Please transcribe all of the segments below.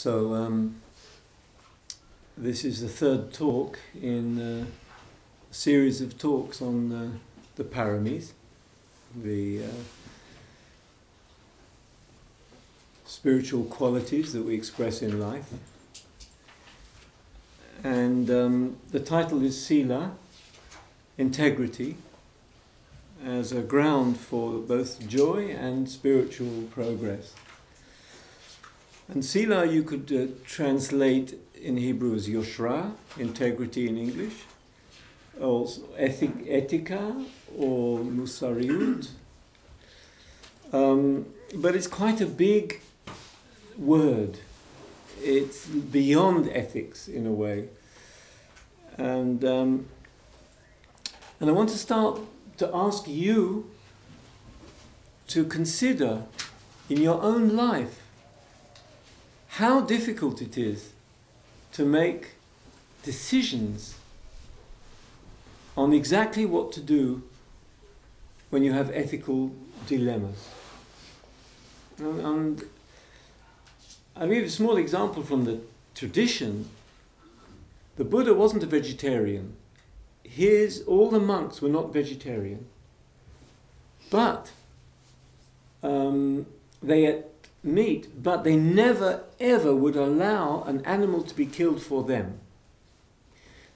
So this is the third talk in a series of talks on the Paramis, the spiritual qualities that we express in life. And the title is Sila, integrity, as a ground for both joy and spiritual progress. And Sila you could translate in Hebrew as Yoshra, integrity in English, or etika, or Musariut. But it's quite a big word. It's beyond ethics in a way. And I want to start to ask you to consider in your own life how difficult it is to make decisions on exactly what to do when you have ethical dilemmas. And I'll give you a small example from the tradition. The Buddha wasn't a vegetarian. All the monks were not vegetarian. But they ate meat, but they never ever would allow an animal to be killed for them.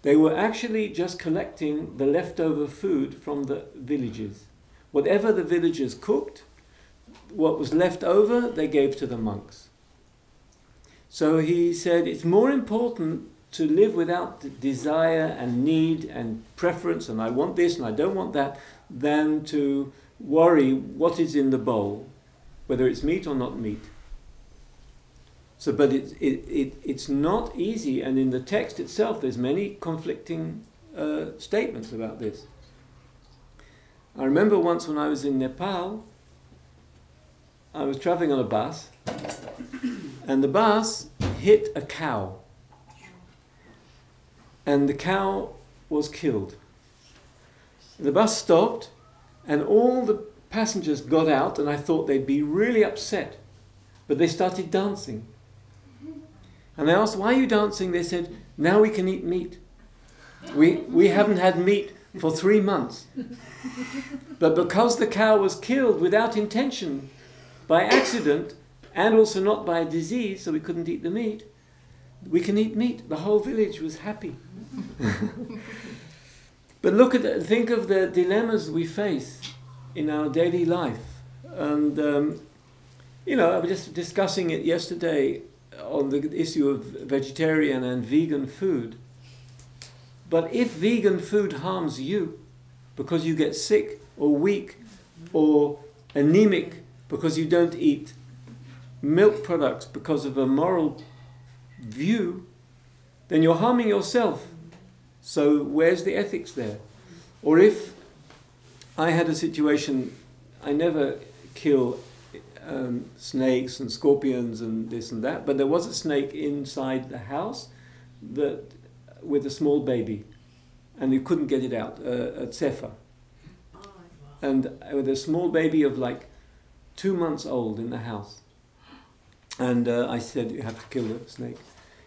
They were actually just collecting the leftover food from the villages. Whatever the villagers cooked, what was left over, they gave to the monks. So he said it's more important to live without desire and need and preference, and I want this and I don't want that, than to worry what is in the bowl, whether it's meat or not meat. So, but it's not easy, and in the text itself there's many conflicting statements about this. I remember once when I was in Nepal, I was traveling on a bus, and the bus hit a cow, and the cow was killed. The bus stopped, and all the passengers got out, and I thought they'd be really upset, but they started dancing. And I asked, why are you dancing? They said, now we can eat meat. We haven't had meat for 3 months. But because the cow was killed without intention, by accident, and also not by a disease, so we couldn't eat the meat, we can eat meat. The whole village was happy. But think of the dilemmas we face in our daily life. And, I was just discussing it yesterday on the issue of vegetarian and vegan food. But if vegan food harms you because you get sick or weak or anemic because you don't eat milk products because of a moral view, then you're harming yourself. So where's the ethics there? Or if I had a situation, I never kill snakes and scorpions and this and that, but there was a snake inside the house with a small baby, and you couldn't get it out, a tsefa. And with a small baby of like 2 months old in the house. And I said, you have to kill the snake.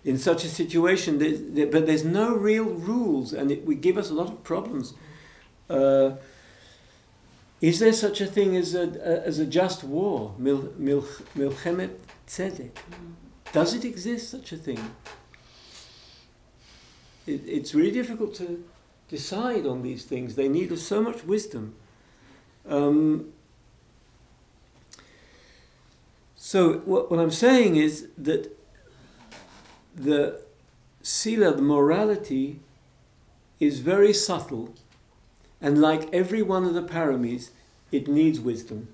In such a situation, but there's no real rules, and it would give us a lot of problems. Is there such a thing as a just war? Milchemet tzedek. Does it exist, such a thing? It's really difficult to decide on these things. They need so much wisdom. So what I'm saying is that the Sila, the morality, is very subtle, and like every one of the Paramis, it needs wisdom.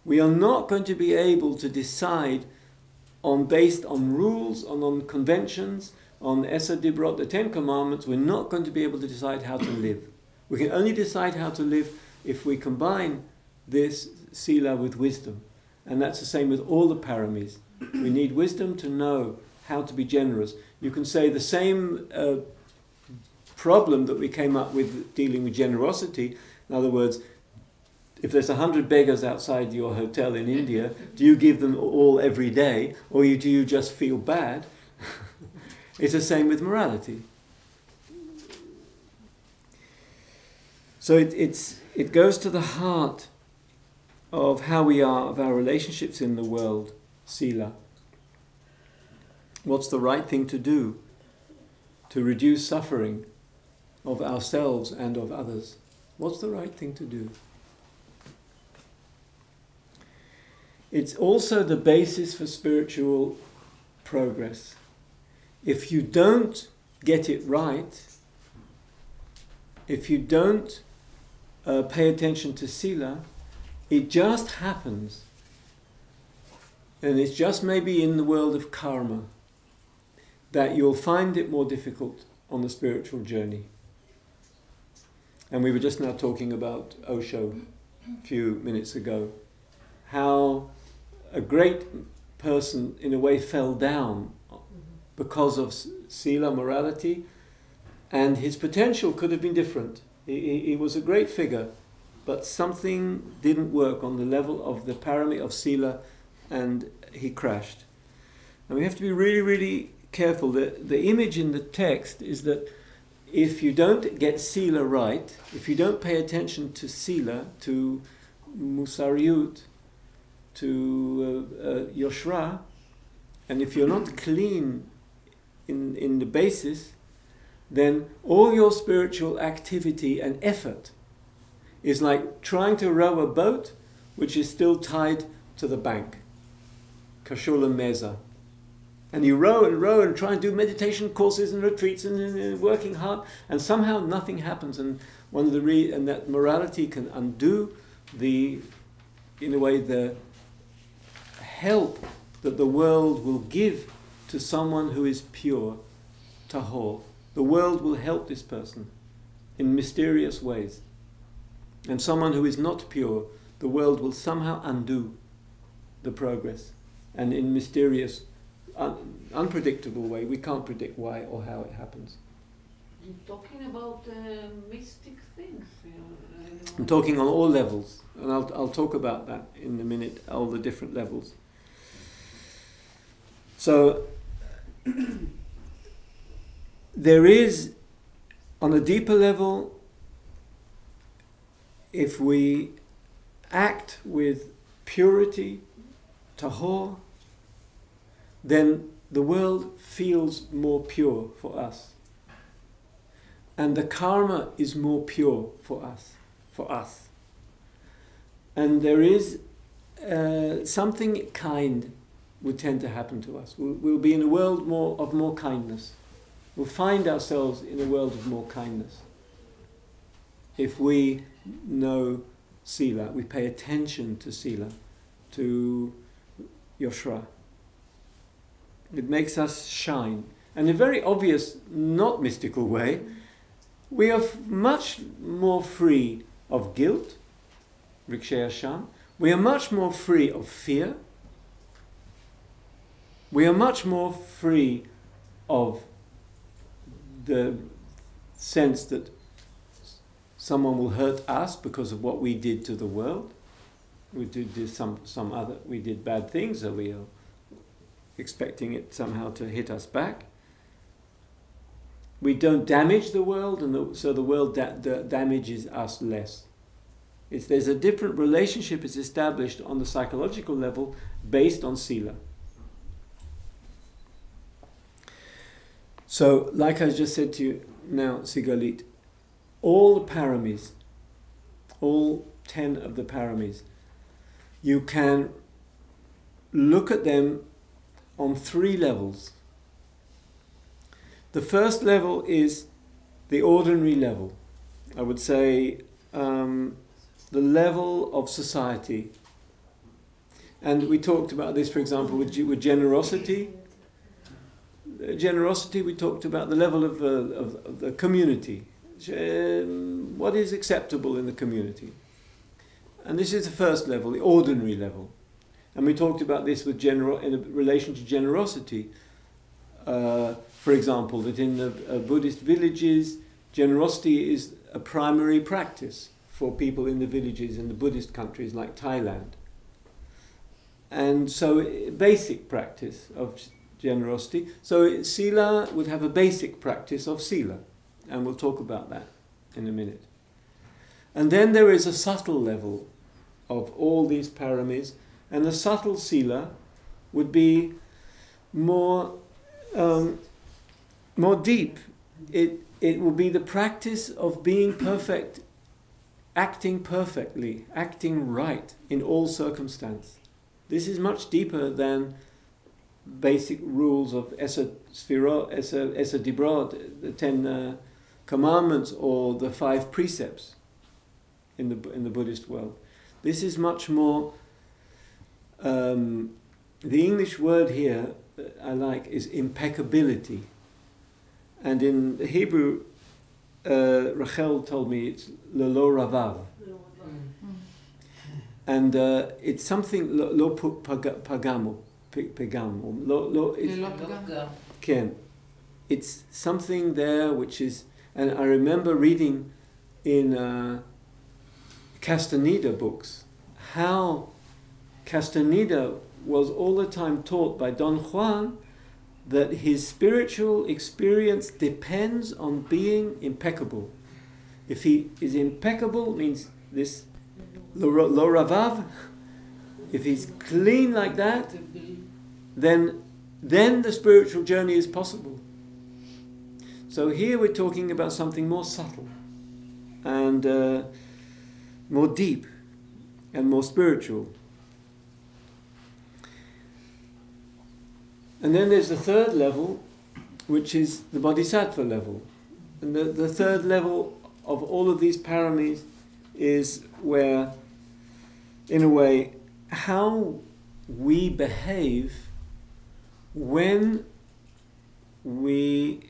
We are not going to be able to decide based on rules, on conventions, on Esa Dibrot, the 10 Commandments. We're not going to be able to decide how to live. We can only decide how to live if we combine this Sila with wisdom. And that's the same with all the Paramis. We need wisdom to know how to be generous. You can say the same problem that we came up with dealing with generosity. In other words, if there's 100 beggars outside your hotel in India, do you give them all every day, or do you just feel bad? It's the same with morality. So it goes to the heart of how we are, of our relationships in the world, Sila. What's the right thing to do to reduce suffering of ourselves and of others? What's the right thing to do? It's also the basis for spiritual progress. If you don't get it right, if you don't pay attention to Sila, it just happens, and it's just maybe in the world of karma, that you'll find it more difficult on the spiritual journey. And we were just now talking about Osho a few minutes ago, how a great person in a way fell down because of Sila, morality, and his potential could have been different. He was a great figure, but something didn't work on the level of the Parami of Sila, and he crashed. And we have to be really, really careful. The image in the text is that if you don't get Sila right, if you don't pay attention to Sila, to Musariyut, to Yoshra, and if you're not clean in the basis, then all your spiritual activity and effort is like trying to row a boat which is still tied to the bank. Kashula Meza. And you row and try and do meditation courses and retreats and working hard, and somehow nothing happens. And one of the and that morality can undo in a way, the help that the world will give to someone who is pure, tahor. The world will help this person in mysterious ways. And someone who is not pure, the world will somehow undo the progress. And in mysterious, unpredictable way. We can't predict why or how it happens. You're talking about mystic things. I'm talking on all levels. And I'll talk about that in a minute, all the different levels. So, there is, on a deeper level, if we act with purity, tahor, then the world feels more pure for us. And the karma is more pure for us. And there is something kind would tend to happen to us. We'll be in a world of more kindness. We'll find ourselves in a world of more kindness. If we know Sila, we pay attention to Sila, to Yoshra. It makes us shine. And in a very obvious, not mystical way, we are much more free of guilt, Rikshaya Sham. We are much more free of fear. We are much more free of the sense that someone will hurt us because of what we did to the world. We did we did bad things, so we are expecting it somehow to hit us back. We don't damage the world, and so the world damages us less. There's a different relationship is established on the psychological level based on Sila. So, like I just said to you now, Sigalit, all the paramis, all 10 of the paramis, you can look at them on 3 levels. The first level is the ordinary level. I would say the level of society. And we talked about this, for example, with generosity. Generosity, we talked about the level of the community. What is acceptable in the community? And this is the first level, the ordinary level. And we talked about this with in relation to generosity. For example, that in the Buddhist villages, generosity is a primary practice for people in the villages in the Buddhist countries like Thailand. And so basic practice of generosity. So Sila would have a basic practice of Sila, and we'll talk about that in a minute. And then there is a subtle level of all these paramis, and the subtle Sila would be more deep. It will be the practice of being perfect, acting perfectly, acting right in all circumstance. This is much deeper than basic rules of Esa Dibrot, the 10 commandments, or the 5 precepts in the Buddhist world. This is much more. The English word here that I like is impeccability, and in the Hebrew, Rachel told me it's lelo ravav. And it's something lo pagamo, it's something there which is, and I remember reading in Castaneda books how Castaneda was all the time taught by Don Juan that his spiritual experience depends on being impeccable. If he is impeccable, means this Lo ravav, if he's clean like that, then the spiritual journey is possible. So here we're talking about something more subtle and more deep and more spiritual. And then there's the third level, which is the bodhisattva level. And the third level of all of these paramis is where, in a way, how we behave when we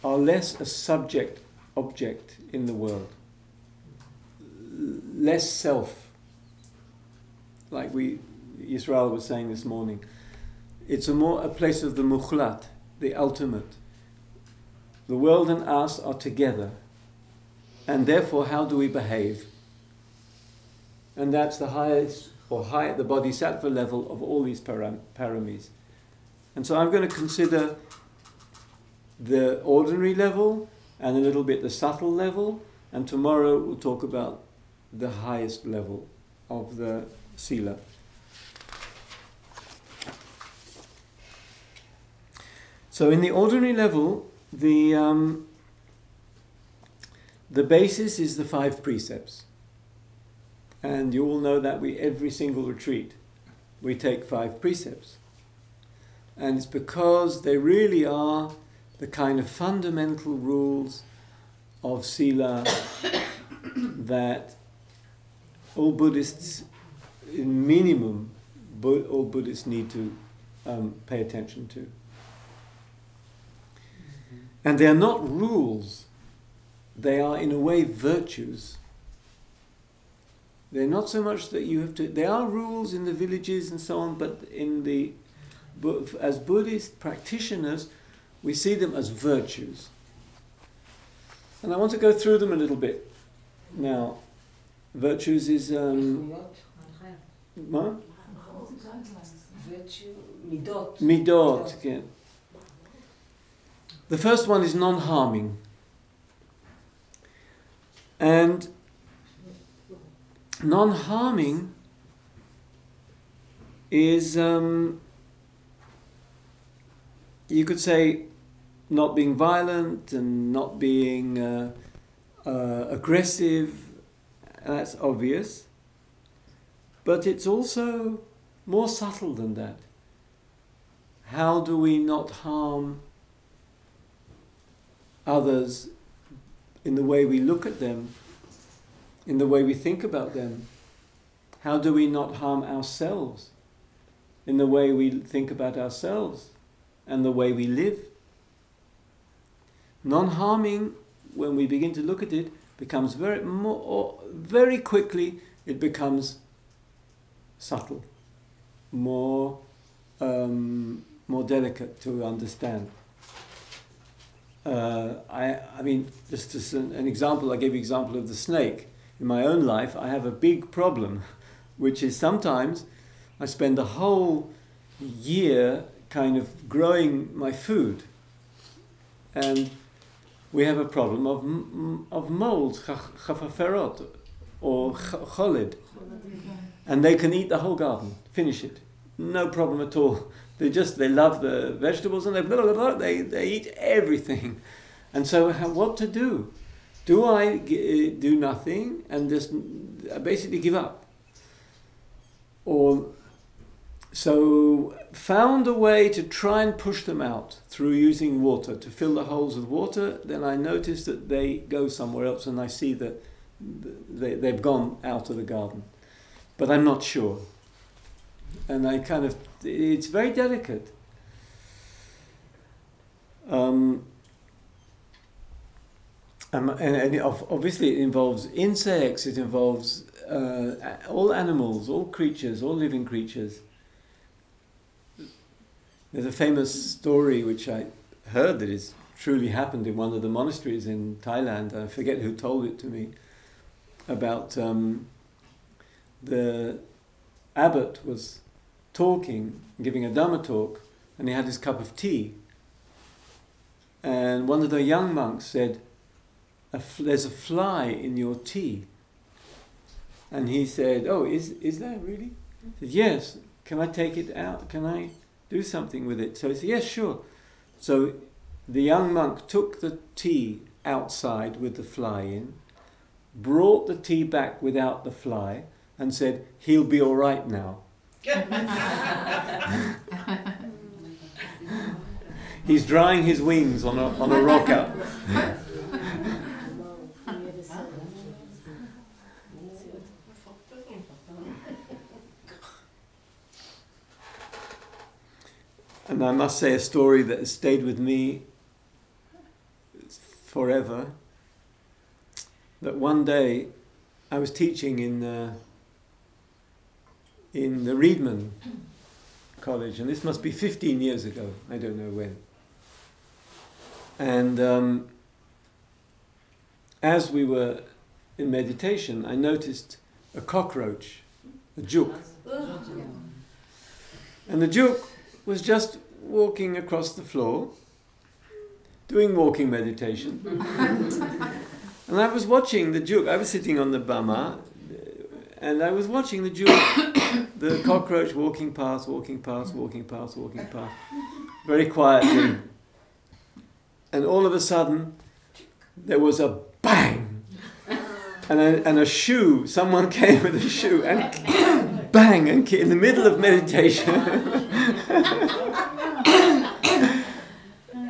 are less a subject object in the world, less self. Like Yisrael was saying this morning, it's a place of the mukhlat, the ultimate. The world and us are together, and therefore how do we behave? And that's the highest, or high at the bodhisattva level of all these paramis. And so I'm going to consider the ordinary level and a little bit the subtle level, and tomorrow we'll talk about the highest level of the Sila. So in the ordinary level, the basis is the 5 precepts. And you all know that every single retreat, we take 5 precepts. And it's because they really are the kind of fundamental rules of Sila that all Buddhists, in minimum, all Buddhists need to pay attention to. And they are not rules, they are in a way virtues. They're not so much that you have to. There are rules in the villages and so on, but as Buddhist practitioners, we see them as virtues. And I want to go through them a little bit. Now, virtues is what? Virtue, midot. Midot. Yeah. The first one is non-harming, and non-harming is, you could say, not being violent and not being aggressive. That's obvious. But it's also more subtle than that. How do we not harm others in the way we look at them, in the way we think about them? How do we not harm ourselves in the way we think about ourselves and the way we live? Non-harming, when we begin to look at it, becomes very quickly, it becomes subtle, more delicate to understand. I mean, just an example, I gave you an example of the snake. In my own life, I have a big problem, which is sometimes I spend a whole year kind of growing my food, and we have a problem of molds, chafaferot, or choled, and they can eat the whole garden, finish it, no problem at all. They love the vegetables, and they eat everything. And so what to do? Do I do nothing and just basically give up? Or so found a way to try and push them out through using water, to fill the holes with water. Then I notice that they go somewhere else, and I see that they've gone out of the garden. But I'm not sure. And it's very delicate. And obviously it involves insects, it involves all animals, all creatures, all living creatures. There's a famous story which I heard that is truly happened in one of the monasteries in Thailand. I forget who told it to me, about the abbot was talking, giving a Dhamma talk, and he had his cup of tea. And one of the young monks said, "There's a fly in your tea." And he said, "Oh, is there really?" He said, "Yes, can I take it out? Can I do something with it?" So he said, "Yes, sure." So the young monk took the tea outside with the fly in, brought the tea back without the fly, and said, "He'll be all right now." He's drying his wings on a rock out. And I must say a story that has stayed with me forever. That one day I was teaching in the Reedman College, and this must be 15 years ago, I don't know when. And as we were in meditation, I noticed a cockroach, a juk. And the juk was just walking across the floor, doing walking meditation. And I was watching the juk. I was sitting on the bama, and I was watching the juk, the cockroach walking past, very quietly. And all of a sudden, there was a bang, and a shoe. Someone came with a shoe, and bang, and in the middle of meditation.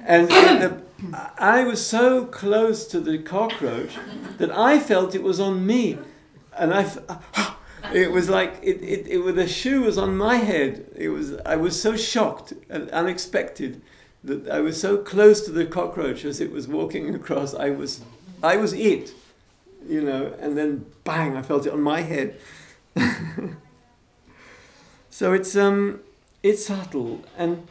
And I was so close to the cockroach that I felt it was on me, and it was like the shoe was on my head. I was so shocked and unexpected that I was so close to the cockroach as it was walking across. I was it, and then bang, I felt it on my head. So it's subtle, and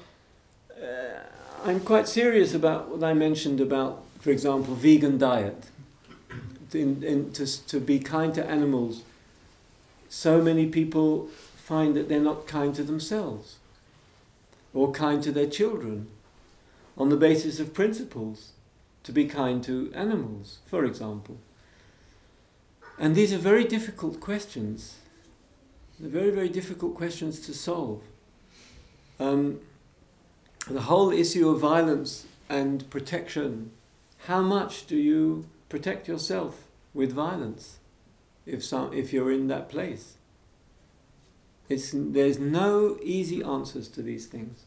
I'm quite serious about what I mentioned about, for example, vegan diet. To be kind to animals. So many people find that they're not kind to themselves, or kind to their children, on the basis of principles, to be kind to animals, for example. And these are very difficult questions. They're very, very difficult questions to solve. The whole issue of violence and protection, how much do you protect yourself with violence if you're in that place? There's no easy answers to these things.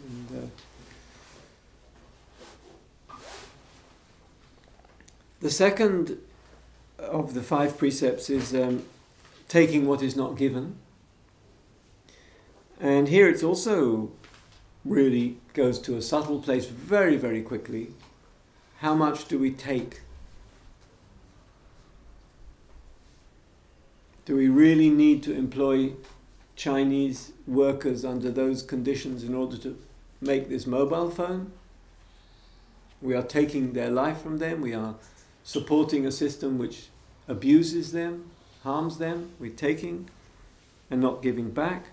And, the second of the 5 precepts is taking what is not given. And here it's also really goes to a subtle place very, very quickly. How much do we take? Do we really need to employ Chinese workers under those conditions in order to make this mobile phone. We are taking their life from them. We are supporting a system which abuses them, harms them. We're taking and not giving back.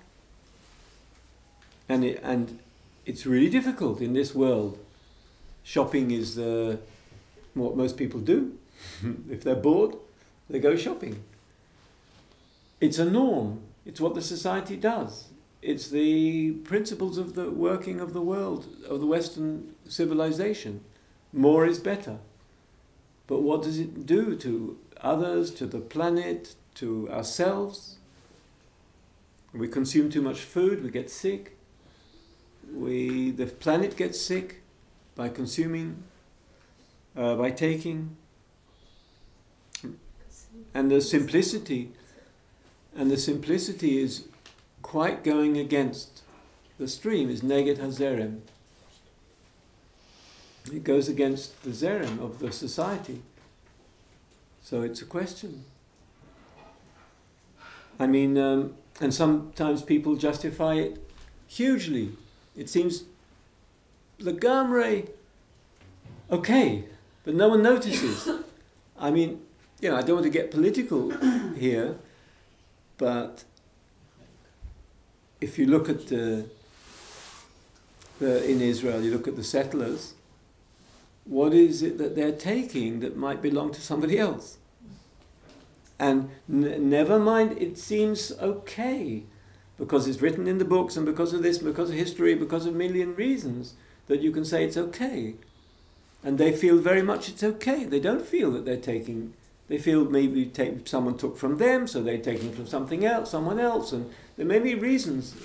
And it's really difficult in this world. Shopping is what most people do. If they're bored, they go shopping. It's a norm. It's what the society does. It's the principles of the working of the world, of the Western civilization. More is better. But what does it do to others, to the planet, to ourselves? We consume too much food, we get sick. The planet gets sick by consuming, by taking. And the simplicity is quite going against the stream, is neged hazerem. It goes against the zerem of the society. So it's a question. I mean, and sometimes people justify it hugely. It seems legamre okay, but no one notices. I mean, I don't want to get political here, but if you look at in Israel, you look at the settlers, what is it that they're taking that might belong to somebody else? And never mind, it seems okay, because it's written in the books, and because of this, because of history, because of a million reasons, that you can say it's okay. And they feel very much it's okay. They don't feel that they're taking. They feel maybe someone took from them, so they're taking from something else, someone else, and there may be reasons.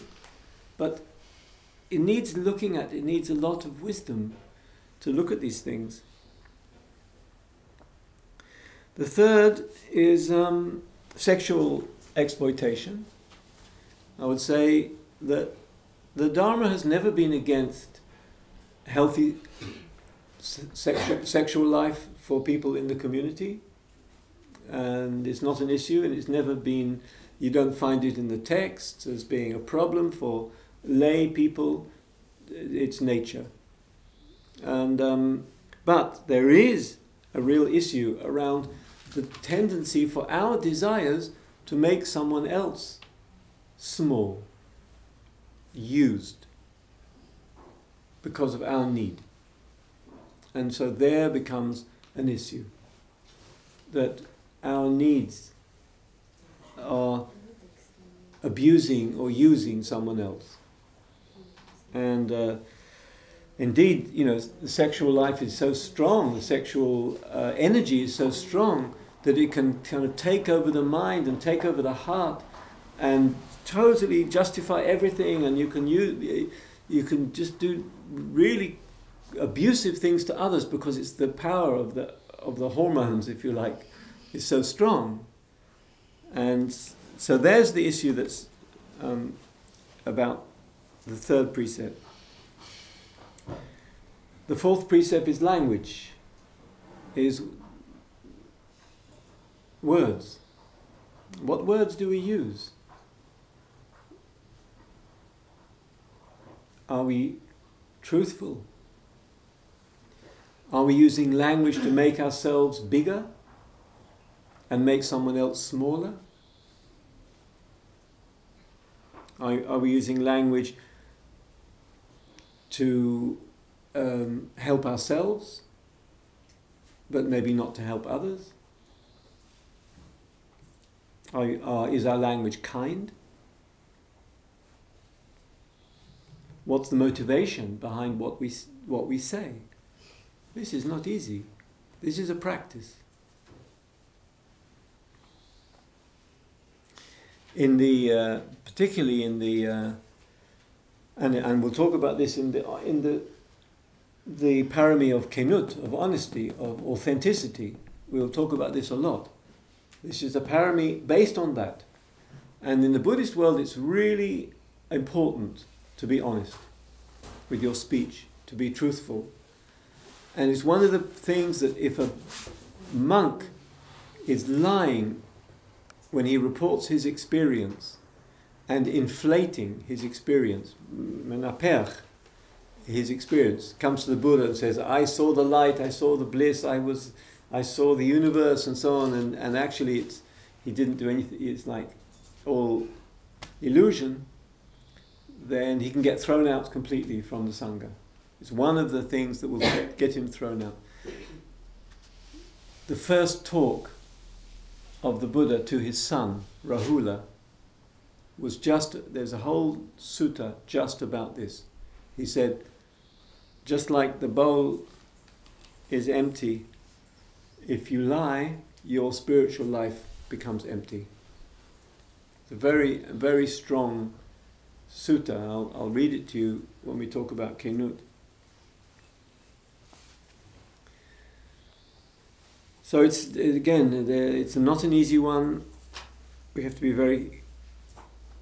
But it needs looking at. It needs a lot of wisdom to look at these things. The third is sexual exploitation. I would say that the Dharma has never been against healthy sexual life for people in the community, and it's not an issue, and it's never been, you don't find it in the texts as being a problem for lay people. It's nature. And but there is a real issue around the tendency for our desires to make someone else small, used, because of our need. And so there becomes an issue, that our needs are abusing or using someone else. And indeed, the sexual life is so strong, the sexual energy is so strong that it can kind of take over the mind and take over the heart and totally justify everything, and you can just do really abusive things to others because it's the power of the hormones, if you like, is so strong. And so there's the issue that's about the third precept. The fourth precept is language, is words. What words do we use? Are we truthful? Are we using language to make ourselves bigger and make someone else smaller? Are we using language to help ourselves, but maybe not to help others? Is our language kind? What's the motivation behind what we say? This is not easy. This is a practice. Particularly in the, and we'll talk about this in the Parami of Kenut, of honesty, of authenticity. We'll talk about this a lot. This is a Parami based on that. And in the Buddhist world, it's really important to be honest with your speech, to be truthful. And it's one of the things that if a monk is lying when he reports his experience and inflating his experience, menaper, his experience. Comes to the Buddha and says, I saw the light, I saw the bliss, I saw the universe and so on, and actually he didn't do anything, it's like all illusion, then he can get thrown out completely from the Sangha. It's one of the things that will get him thrown out. The first talk of the Buddha to his son, Rahula, was there's a whole sutta just about this. He said, just like the bowl is empty, if you lie, your spiritual life becomes empty. It's a very, very strong sutta. I'll read it to you when we talk about Kenut. So it's not an easy one. We have to be very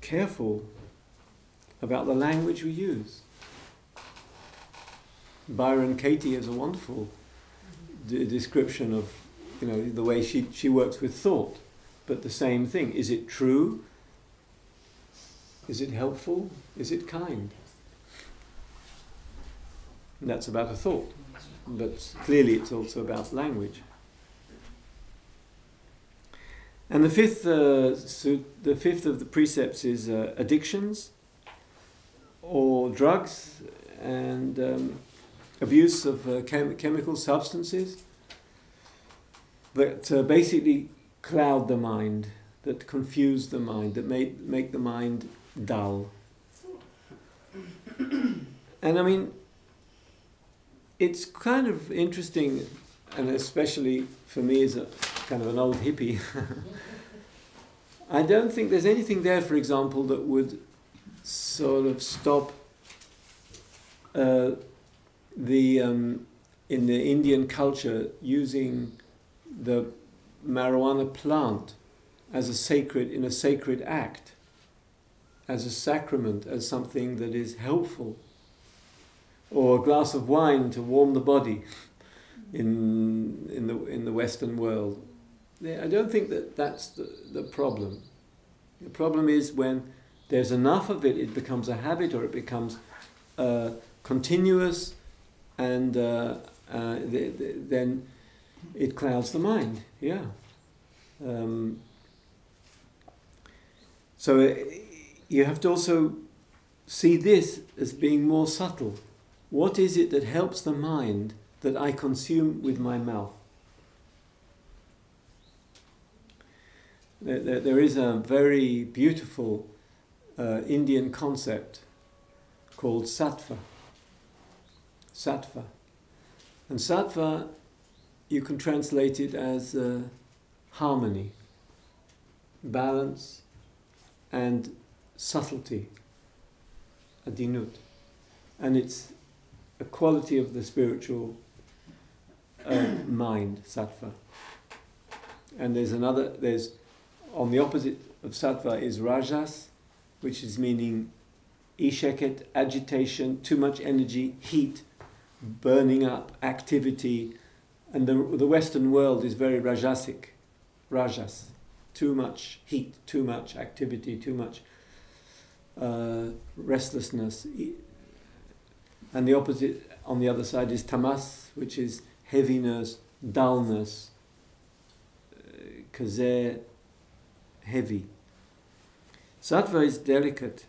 careful about the language we use. Byron Katie has a wonderful description of, the way she works with thought. But the same thing. Is it true? Is it helpful? Is it kind? And that's about a thought. But clearly it's also about language. And the fifth of the precepts is addictions or drugs and abuse of chemical substances that basically cloud the mind, that confuse the mind, that make the mind dull. And I mean, it's kind of interesting, and especially for me as a kind of an old hippie, I don't think there's anything there, for example, that would sort of stop in the Indian culture using the marijuana plant as a sacred act, as a sacrament, as something that is helpful, or a glass of wine to warm the body in the Western world. I don't think that's the problem. The problem is when there's enough of it, it becomes a habit, or it becomes continuous, and then it clouds the mind. Yeah. So you have to also see this as being more subtle. What is it that helps the mind that I consume with my mouth? There is a very beautiful Indian concept called sattva. Sattva. And sattva, you can translate it as harmony, balance, and subtlety, adinut. And it's a quality of the spiritual mind, sattva. And there's on the opposite of sattva is rajas, which is meaning isheket, agitation, too much energy, heat, burning up, activity. And the Western world is very rajasic, rajas, too much heat, too much activity, too much restlessness. And the opposite on the other side is tamas, which is heaviness, dullness, kazeh, heavy. Sattva is delicate,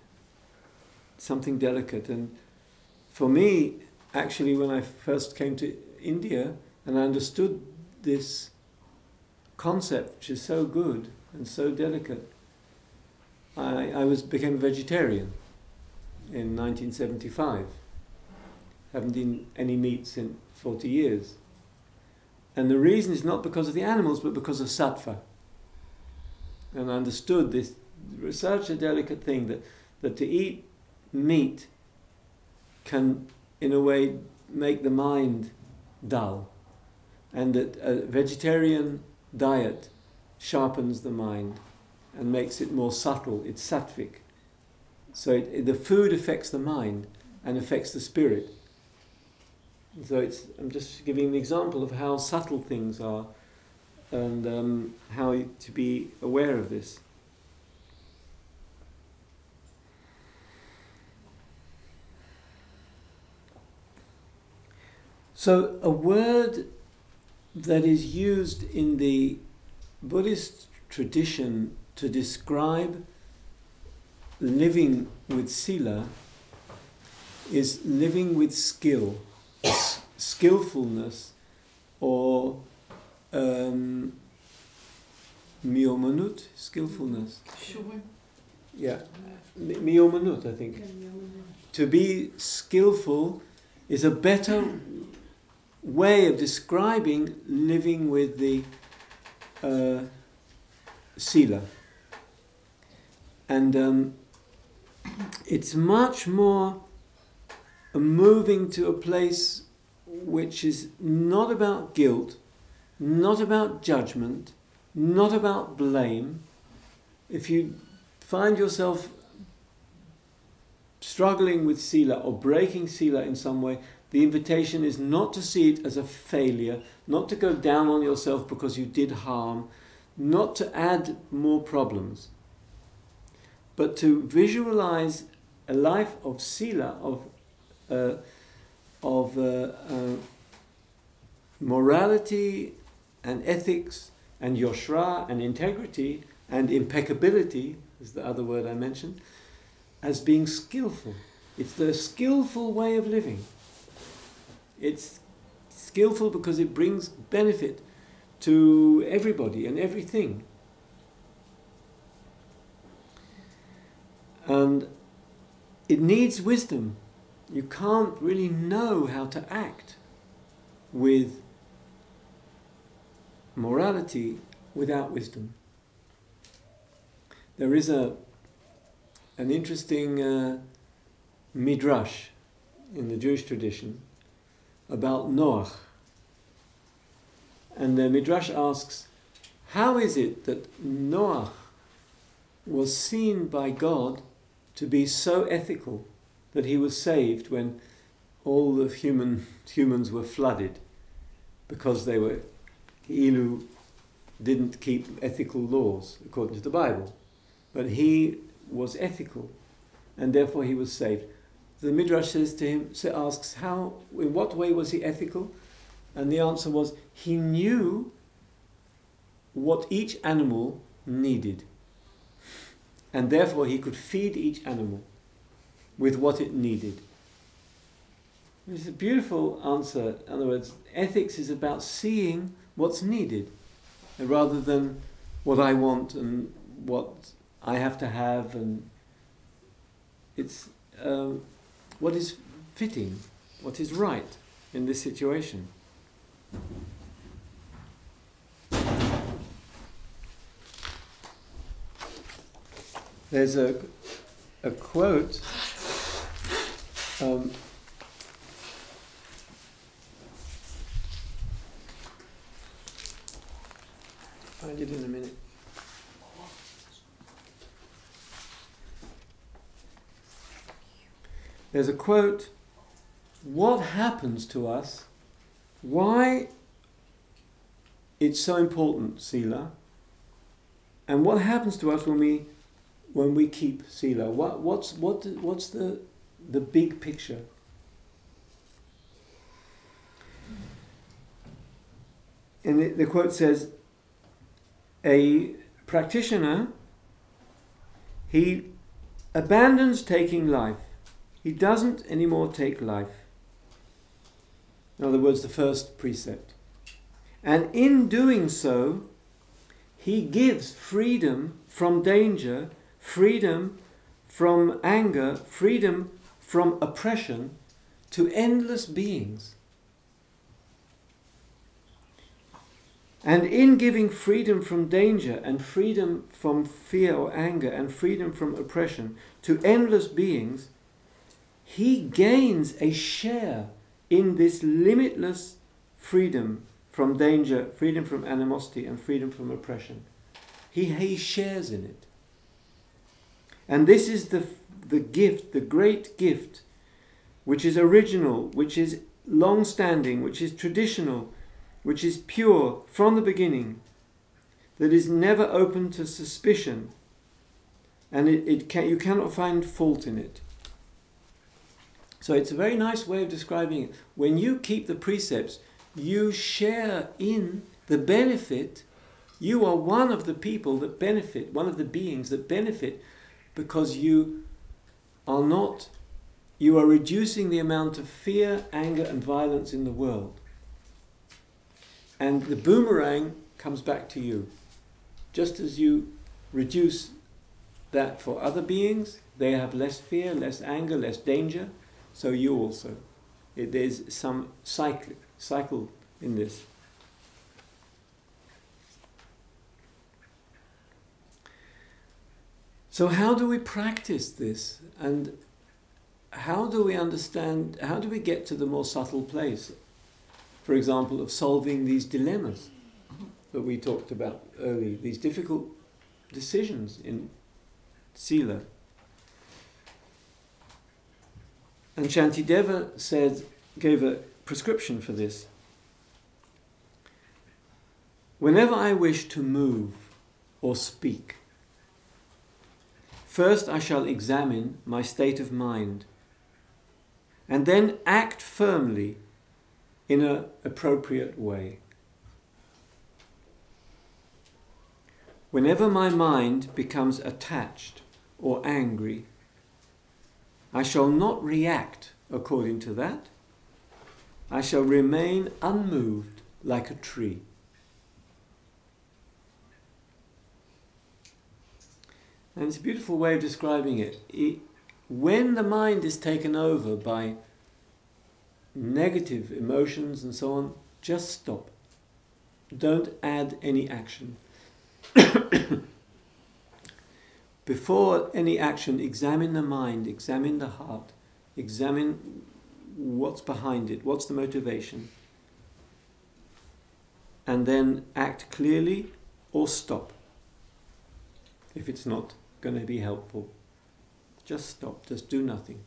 something delicate. And for me, actually, when I first came to India and I understood this concept, which is so good and so delicate, I became a vegetarian in 1975. Haven't eaten any meat in 40 years. And the reason is not because of the animals, but because of sattva. And I understood this, such a delicate thing, that to eat meat can, in a way, make the mind dull. And that a vegetarian diet sharpens the mind and makes it more subtle. It's sattvic. So the food affects the mind and affects the spirit. So I'm just giving an example of how subtle things are, and how to be aware of this. So a word that is used in the Buddhist tradition to describe living with Sila is living with skill, skillfulness, or miyomanut, skillfulness. Yeah, miyomanut, I think. To be skillful is a better way of describing living with the Sila. And it's much more moving to a place which is not about guilt, not about judgment, not about blame. If you find yourself struggling with Sila or breaking Sila in some way, the invitation is not to see it as a failure, not to go down on yourself because you did harm, not to add more problems, but to visualize a life of Sila, of morality and ethics and yoshra and integrity and impeccability, is the other word I mentioned, as being skillful. It's the skillful way of living. It's skillful because it brings benefit to everybody and everything. And it needs wisdom. You can't really know how to act with morality without wisdom. There is an interesting midrash in the Jewish tradition about Noach. And the midrash asks, how is it that Noach was seen by God to be so ethical that he was saved when all the humans were flooded because they were didn't keep ethical laws according to the Bible, but he was ethical and therefore he was saved. The midrash asks in what way was he ethical, and the answer was he knew what each animal needed, and therefore he could feed each animal with what it needed. It's a beautiful answer. In other words, ethics is about seeing what's needed rather than what I want and what I have to have, and it's what is fitting, what is right in this situation. There's a quote find it in a minute. There's a quote, what happens to us, why it's so important, Sila, and what happens to us when we keep Sila? What's the big picture? And the quote says, a practitioner, he abandons taking life. He doesn't anymore take life. In other words, the first precept. And in doing so, he gives freedom from danger, freedom from anger, freedom from oppression to endless beings. And in giving freedom from danger and freedom from fear or anger and freedom from oppression to endless beings, he gains a share in this limitless freedom from danger, freedom from animosity and freedom from oppression. He shares in it. And this is the gift, the great gift, which is original, which is long-standing, which is traditional, which is pure from the beginning, that is never open to suspicion, and you cannot find fault in it. So it's a very nice way of describing it. When you keep the precepts, you share in the benefit. You are one of the people that benefit, one of the beings that benefit, because you are reducing the amount of fear, anger and violence in the world. And the boomerang comes back to you. Just as you reduce that for other beings, they have less fear, less anger, less danger, so you also. There's some cycle in this. So how do we practice this? And how do we understand, how do we get to the more subtle place, for example, of solving these dilemmas that we talked about earlier, these difficult decisions in Sila? And Shantideva gave a prescription for this. Whenever I wish to move or speak, first I shall examine my state of mind and then act firmly in an appropriate way. Whenever my mind becomes attached or angry, I shall not react according to that. I shall remain unmoved like a tree. And it's a beautiful way of describing it. When the mind is taken over by negative emotions and so on, just stop. Don't add any action. Before any action, examine the mind, examine the heart, examine what's behind it, what's the motivation, and then act clearly or stop if it's not going to be helpful. Just stop, just do nothing.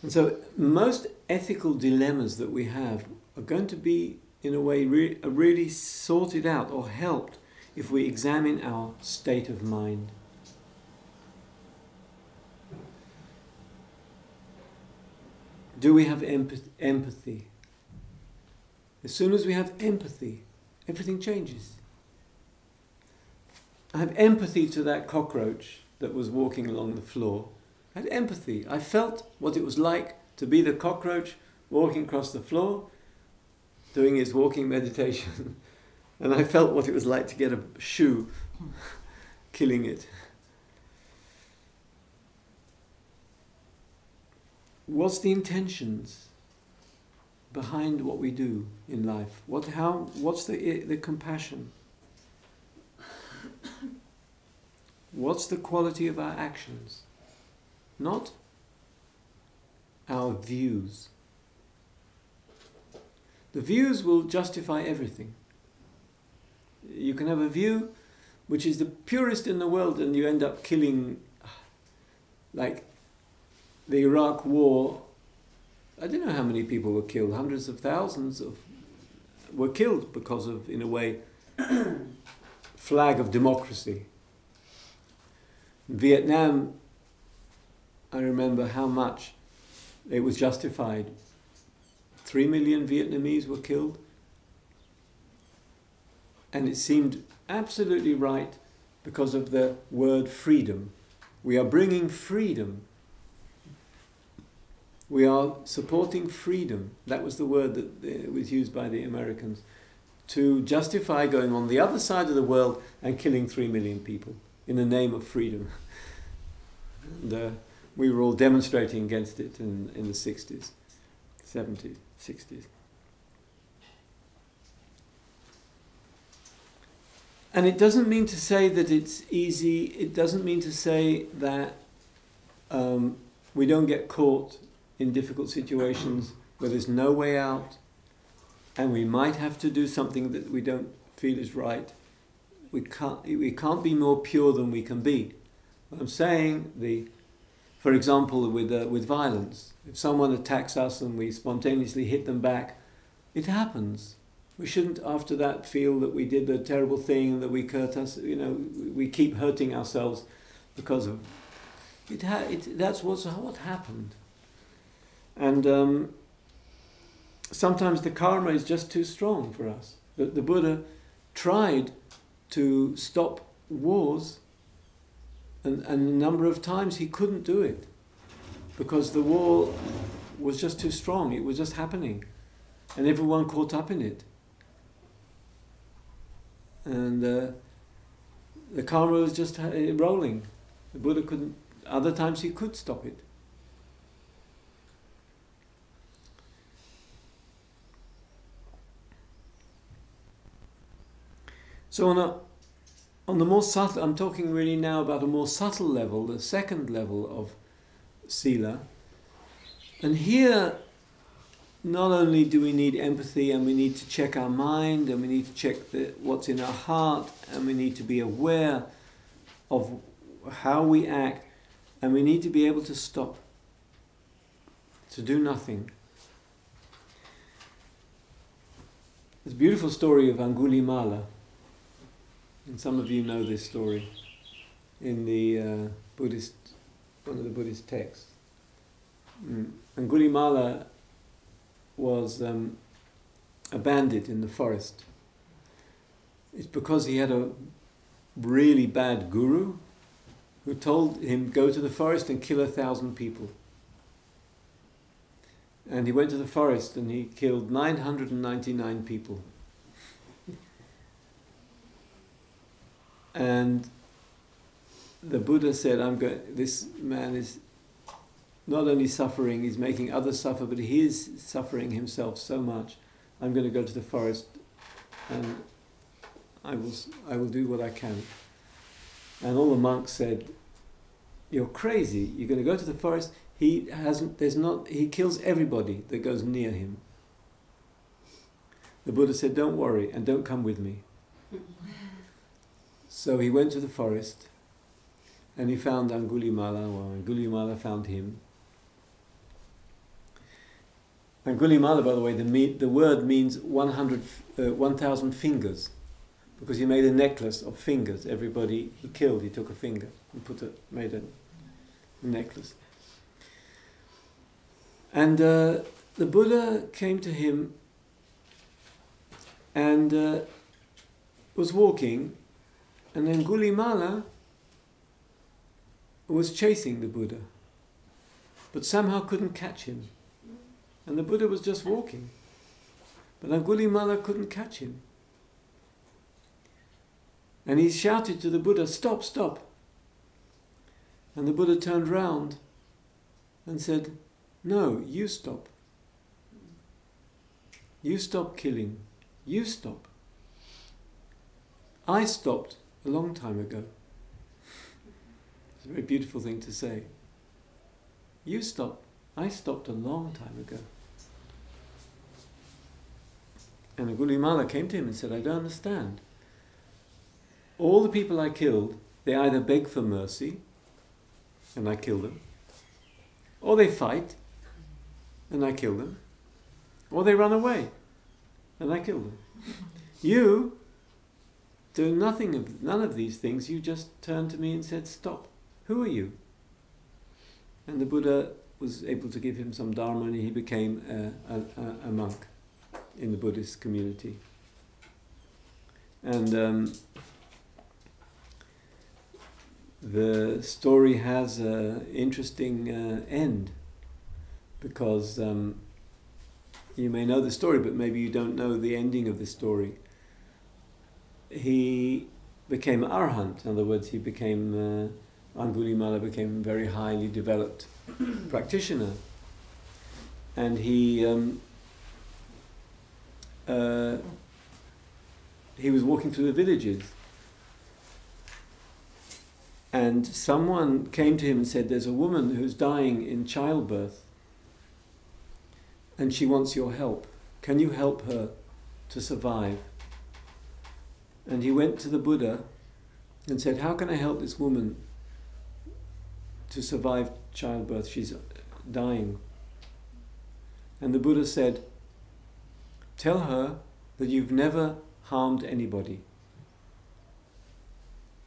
And so most ethical dilemmas that we have are going to be, in a way, really sorted out or helped if we examine our state of mind. Do we have empathy? As soon as we have empathy, everything changes. I have empathy to that cockroach that was walking along the floor. I had empathy. I felt what it was like to be the cockroach walking across the floor, doing his walking meditation. And I felt what it was like to get a shoe, killing it. What's the intentions behind what we do in life? What's the compassion? What's the quality of our actions? Not our views. The views will justify everything. You can have a view which is the purest in the world and you end up killing, like the Iraq war. I don't know how many people were killed. Hundreds of thousands were killed because of, in a way, flag of democracy. In Vietnam, I remember how much it was justified. 3 million Vietnamese were killed. And it seemed absolutely right because of the word freedom. We are bringing freedom. We are supporting freedom. That was the word that was used by the Americans to justify going on the other side of the world and killing 3 million people in the name of freedom. And we were all demonstrating against it in the 60s, 70s, 60s. And it doesn't mean to say that it's easy. It doesn't mean to say that we don't get caught in difficult situations where there's no way out and we might have to do something that we don't feel is right. We can't be more pure than we can be. I'm saying, for example, with violence, if someone attacks us and we spontaneously hit them back, it happens. We shouldn't, after that, feel that we did a terrible thing and that we we keep hurting ourselves because of it. That's what happened. And sometimes the karma is just too strong for us. The Buddha tried to stop wars, and a number of times he couldn't do it because the war was just too strong. It was just happening, and everyone caught up in it. And the karma was just rolling. The Buddha couldn't. Other times he could stop it. So on the more subtle, I'm talking really now about a more subtle level, the second level of Sila. And here, not only do we need empathy, and we need to check our mind, and we need to check what's in our heart, and we need to be aware of how we act, and we need to be able to stop, to do nothing. There's a beautiful story of Angulimala, and some of you know this story in the one of the Buddhist texts. Angulimala was a bandit in the forest. It's because he had a really bad guru who told him, go to the forest and kill 1,000 people. And he went to the forest and he killed 999 people. And the Buddha said, this man is not only suffering, he's making others suffer, but he is suffering himself so much. I'm going to go to the forest and I will do what I can. And all the monks said, you're crazy, you're going to go to the forest. He kills everybody that goes near him. The Buddha said, don't worry and don't come with me. So he went to the forest and he found Angulimala, or Angulimala found him. Angulimala, by the way, the word means 1,000 fingers, because he made a necklace of fingers. Everybody he killed, he took a finger and made a necklace. And the Buddha came to him and was walking, and Angulimala was chasing the Buddha, but somehow couldn't catch him. And the Buddha was just walking, but Angulimala couldn't catch him. And he shouted to the Buddha, stop, stop. And the Buddha turned round and said, no, you stop. You stop killing. You stop. I stopped a long time ago. It's a very beautiful thing to say. You stop. I stopped a long time ago. And Angulimala came to him and said, I don't understand. All the people I killed, they either beg for mercy, and I kill them, or they fight, and I kill them, or they run away, and I kill them. You do none of these things. You just turned to me and said, stop. Who are you? And the Buddha was able to give him some dharma, and he became a monk in the Buddhist community. And the story has an interesting end, because you may know the story, but maybe you don't know the ending of the story. He became Arahant. In other words, he became Angulimala became a very highly developed practitioner, and he was walking through the villages, and someone came to him and said, there's a woman who's dying in childbirth and she wants your help. Can you help her to survive? And he went to the Buddha and said, how can I help this woman to survive childbirth? She's dying. And the Buddha said, tell her that you've never harmed anybody.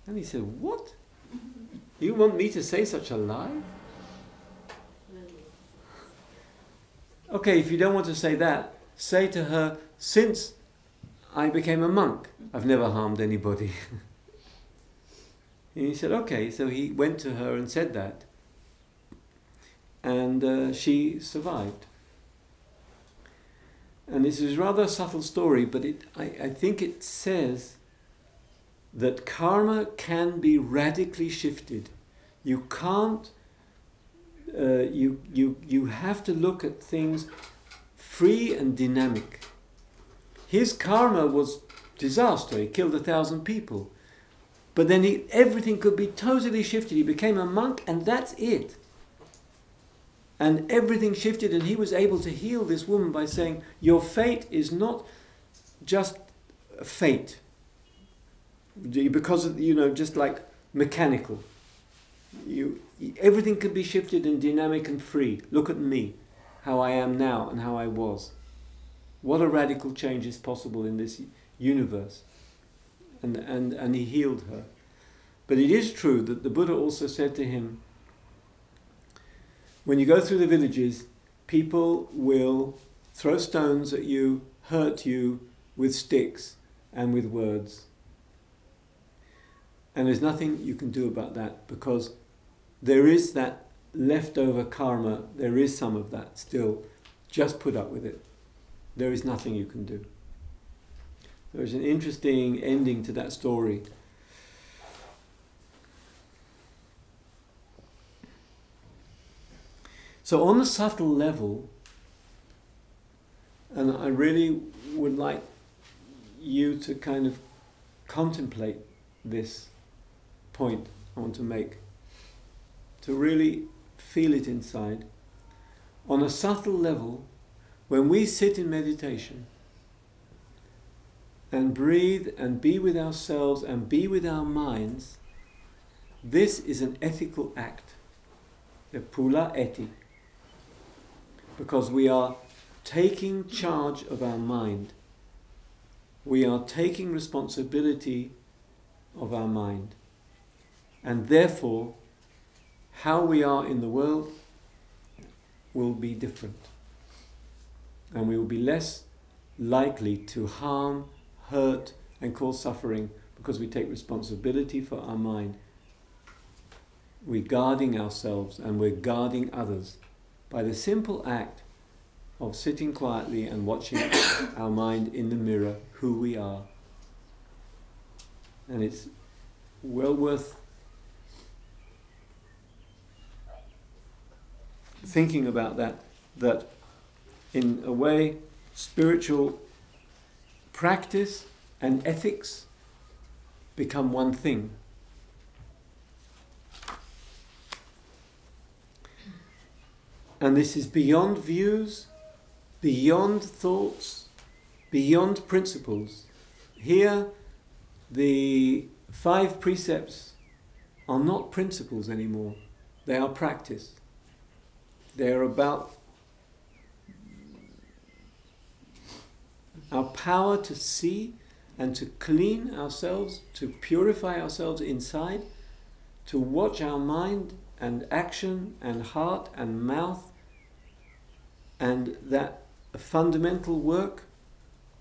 And he said, what? You want me to say such a lie? Okay, if you don't want to say that, say to her, since I became a monk, I've never harmed anybody. And he said, okay, so he went to her and said that. And she survived. And this is rather a subtle story, but I think it says that karma can be radically shifted. You can't, you have to look at things free and dynamic. His karma was disaster. He killed 1,000 people. But then everything could be totally shifted. He became a monk and that's it. And everything shifted, and he was able to heal this woman by saying, your fate is not just a fate. Because of, just like mechanical. Everything can be shifted and dynamic and free. Look at me, how I am now and how I was. What a radical change is possible in this universe. And he healed her. But it is true that the Buddha also said to him, when you go through the villages, people will throw stones at you, hurt you with sticks and with words. And there's nothing you can do about that, because there is that leftover karma, there is some of that still. Just put up with it. There is nothing you can do. There's an interesting ending to that story. So on the subtle level, and I really would like you to kind of contemplate this point I want to make, to really feel it inside. On a subtle level, when we sit in meditation and breathe and be with ourselves and be with our minds, this is an ethical act, a pula eti, because we are taking charge of our mind. We are taking responsibility of our mind. And therefore, how we are in the world will be different. And we will be less likely to harm, hurt, and cause suffering, because we take responsibility for our mind. We're guarding ourselves and we're guarding others by the simple act of sitting quietly and watching our mind in the mirror, who we are. And it's well worth thinking about that in a way, spiritual practice and ethics become one thing. And this is beyond views, beyond thoughts, beyond principles. Here, the 5 precepts are not principles anymore. They are practice. They are about our power to see and to clean ourselves, to purify ourselves inside, to watch our mind and action and heart and mouth, and that fundamental work,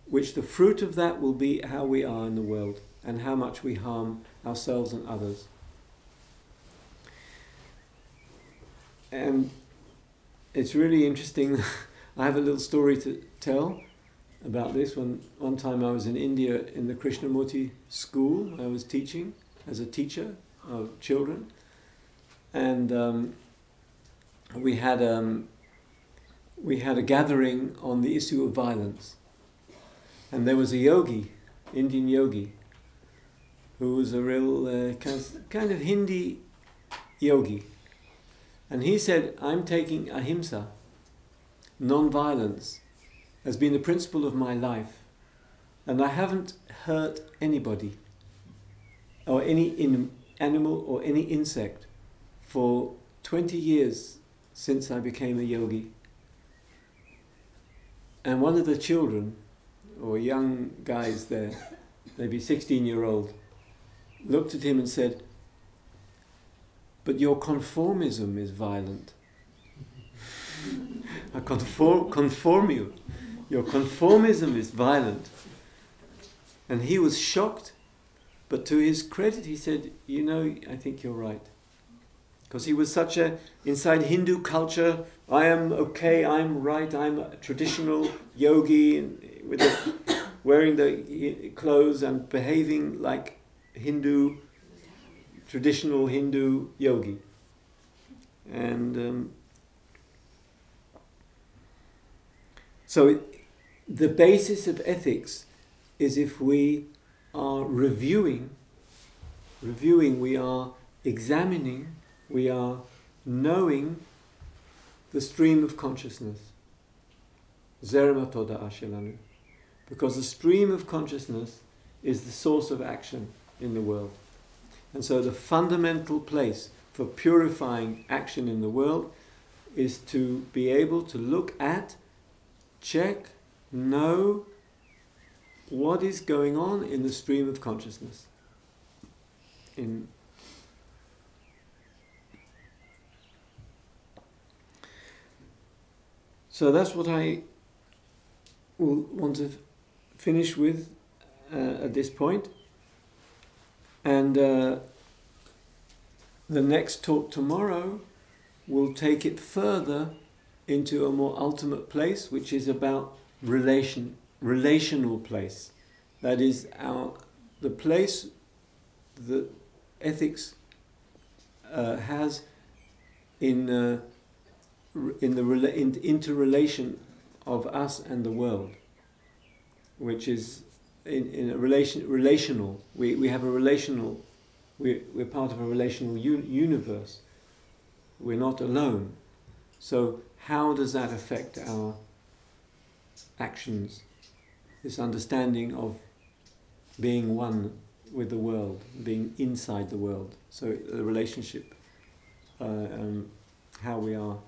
which the fruit of that will be how we are in the world and how much we harm ourselves and others. And it's really interesting. I have a little story to tell about this. One time I was in India in the Krishnamurti school. I was teaching as a teacher of children. And we had a gathering on the issue of violence, and there was a yogi, Indian yogi, who was a real kind of Hindi yogi, and he said, "I'm taking ahimsa, non-violence, as being the principle of my life, and I haven't hurt anybody, or any animal or any insect, for 20 years since I became a yogi." And one of the children or young guys there, maybe 16-year-old, looked at him and said, "But your conformism is violent." I conform you. Your conformism is violent. And he was shocked, but to his credit he said, I think you're right. Because he was such inside Hindu culture, I am okay, I'm right, I'm a traditional yogi, with wearing the clothes and behaving like traditional Hindu yogi. And so the basis of ethics is if we are reviewing, we are examining, we are knowing the stream of consciousness. Zerem HaToda'ah shelanu. Because the stream of consciousness is the source of action in the world. And so the fundamental place for purifying action in the world is to be able to look at, check, know what is going on in the stream of consciousness. So that's what I will want to finish with at this point. And the next talk tomorrow will take it further into a more ultimate place, which is about relational place. That is the place that ethics has in the interrelation of us and the world, which is in a relational. We have a relational. We're part of a relational universe. We're not alone. So how does that affect our actions? This understanding of being one with the world, being inside the world. So the relationship, how we are.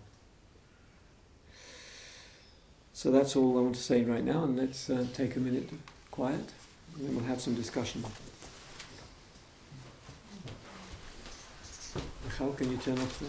So that's all I want to say right now, and let's take a minute of quiet, and then we'll have some discussion. Michal, can you turn off the...